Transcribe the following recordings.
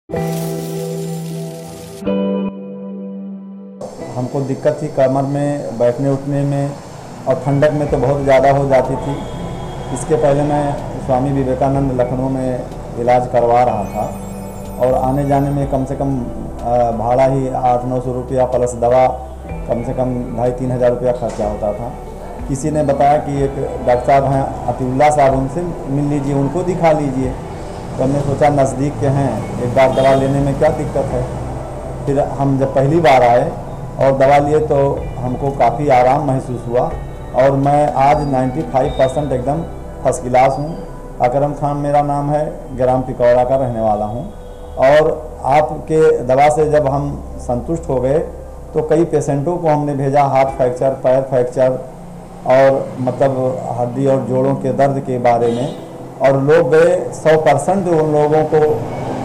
हमको दिक्कत थी कमर में, बैठने उठने में, और ठंडक में तो बहुत ज़्यादा हो जाती थी। इसके पहले मैं स्वामी विवेकानंद लखनऊ में इलाज करवा रहा था और आने जाने में कम से कम भाड़ा ही 800-900 रुपया प्लस दवा कम से कम 2,500-3 हज़ार रुपया खर्चा होता था। किसी ने बताया कि एक डॉक्टर साहब हैं अतिउल्लाह साहब, उनसे मिल लीजिए, उनको दिखा लीजिए। तो हमने सोचा नज़दीक के हैं, एक बार दवा लेने में क्या दिक्कत है। फिर हम जब पहली बार आए और दवा लिए तो हमको काफ़ी आराम महसूस हुआ और मैं आज 95% एकदम फर्स्ट क्लास हूँ। अकरम खान मेरा नाम है, ग्राम पिकौड़ा का रहने वाला हूँ। और आपके दवा से जब हम संतुष्ट हो गए तो कई पेशेंटों को हमने भेजा, हाथ फ्रैक्चर, पैर फ्रैक्चर और मतलब हड्डी और जोड़ों के दर्द के बारे में, और लोग गए 100% उन लोगों को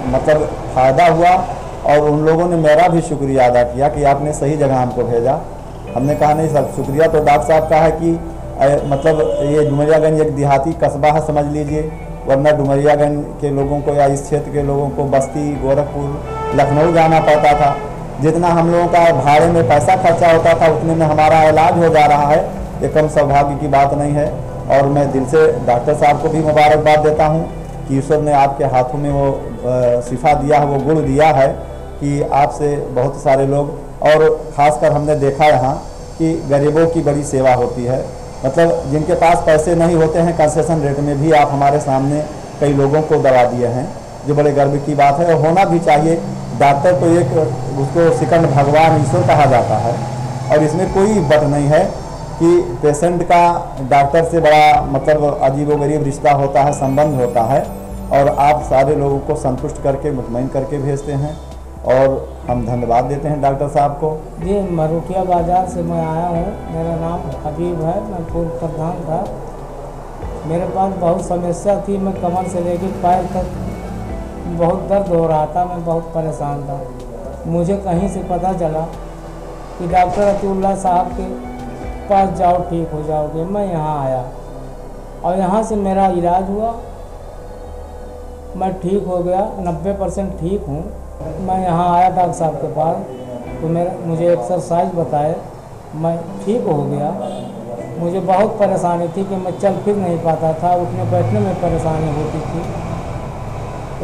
मतलब फ़ायदा हुआ। और उन लोगों ने मेरा भी शुक्रिया अदा किया कि आपने सही जगह हमको भेजा। हमने कहा नहीं सर, शुक्रिया तो डॉक्टर साहब का है कि मतलब ये डुमरियागंज एक देहाती कस्बा है समझ लीजिए, वरना डुमरियागंज के लोगों को या इस क्षेत्र के लोगों को बस्ती, गोरखपुर, लखनऊ जाना पड़ता था। जितना हम लोगों का भाड़े में पैसा खर्चा होता था उतने में हमारा इलाज हो जा रहा है। ये कम सौभाग्य की बात नहीं है। और मैं दिल से डॉक्टर साहब को भी मुबारकबाद देता हूँ कि ईश्वर ने आपके हाथों में वो शिफा दिया है, वो गुण दिया है कि आपसे बहुत सारे लोग, और ख़ासकर हमने देखा यहाँ कि गरीबों की बड़ी सेवा होती है। मतलब जिनके पास पैसे नहीं होते हैं, कंसेशन रेट में भी आप हमारे सामने कई लोगों को दवा दिए हैं, जो बड़े गर्व की बात है और होना भी चाहिए। डॉक्टर तो एक उसको सेकंड भगवान ईश्वर कहा जाता है और इसमें कोई बट नहीं है कि पेशेंट का डॉक्टर से बड़ा मतलब अजीबोगरीब रिश्ता होता है, संबंध होता है। और आप सारे लोगों को संतुष्ट करके, मुतमईन करके भेजते हैं और हम धन्यवाद देते हैं डॉक्टर साहब को। जी, मरुठिया बाज़ार से मैं आया हूँ। मेरा नाम हबीब है, मैं पूर्व प्रधान था। मेरे पास बहुत समस्या थी, मैं कमर से लेकर पैर तक बहुत दर्द हो रहा था, मैं बहुत परेशान था। मुझे कहीं से पता चला कि डॉक्टर अतिउल्लाह साहब के पास जाओ, ठीक हो जाओगे। मैं यहाँ आया और यहाँ से मेरा इलाज हुआ, मैं ठीक हो गया, 90% ठीक हूँ। मैं यहाँ आया डॉक्टर साहब के पास तो मुझे एक्सरसाइज बताए, मैं ठीक हो गया। मुझे बहुत परेशानी थी कि मैं चल फिर नहीं पाता था, उठने बैठने में परेशानी होती थी।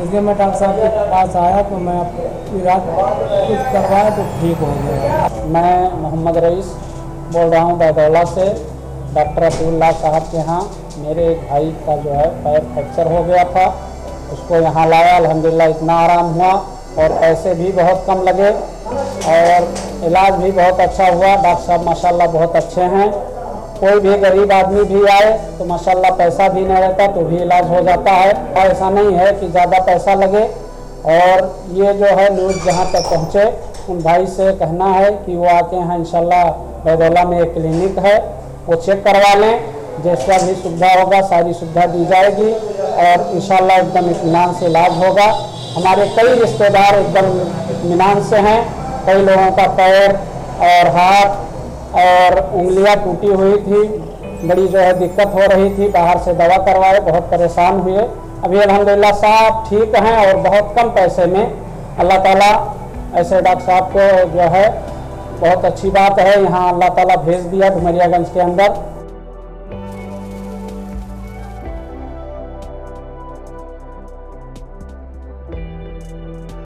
इसलिए मैं डॉक्टर साहब के पास आया तो मैं इलाज कुछ करवाया तो ठीक हो गया। मैं मोहम्मद रईस बोल रहा हूँ बैदौला से। डॉक्टर अतिउल्लाह साहब के यहाँ मेरे एक भाई का जो है पैर फ्रैक्चर हो गया था, उसको यहाँ लाया। अल्हम्दुलिल्लाह इतना आराम हुआ और पैसे भी बहुत कम लगे और इलाज भी बहुत अच्छा हुआ। डॉक्टर साहब माशाल्लाह बहुत अच्छे हैं। कोई भी गरीब आदमी भी आए तो माशाल्लाह पैसा भी नहीं रहता तो भी इलाज हो जाता है। ऐसा नहीं है कि ज़्यादा पैसा लगे। और ये जो है न्यूज़ जहाँ तक पहुँचे, उन भाई से कहना है कि वो आके यहाँ इंशाल्लाह बैदौला में एक क्लिनिक है, वो चेक करवा लें। जैसा भी सुविधा होगा सारी सुविधा दी जाएगी और इंशाल्लाह एकदम इत्मीनान से इलाज होगा। हमारे कई रिश्तेदार एकदम इत्मीनान से हैं। कई लोगों का पैर और हाथ और उंगलियां टूटी हुई थी, बड़ी जो है दिक्कत हो रही थी, बाहर से दवा करवाए, बहुत परेशान हुए। अभी अल्हम्दुलिल्लाह साहब ठीक हैं और बहुत कम पैसे में अल्लाह ताला ऐसे डॉक्टर साहब को जो है बहुत अच्छी बात है यहाँ अल्लाह ताला भेज दिया डुमरियागंज के अंदर।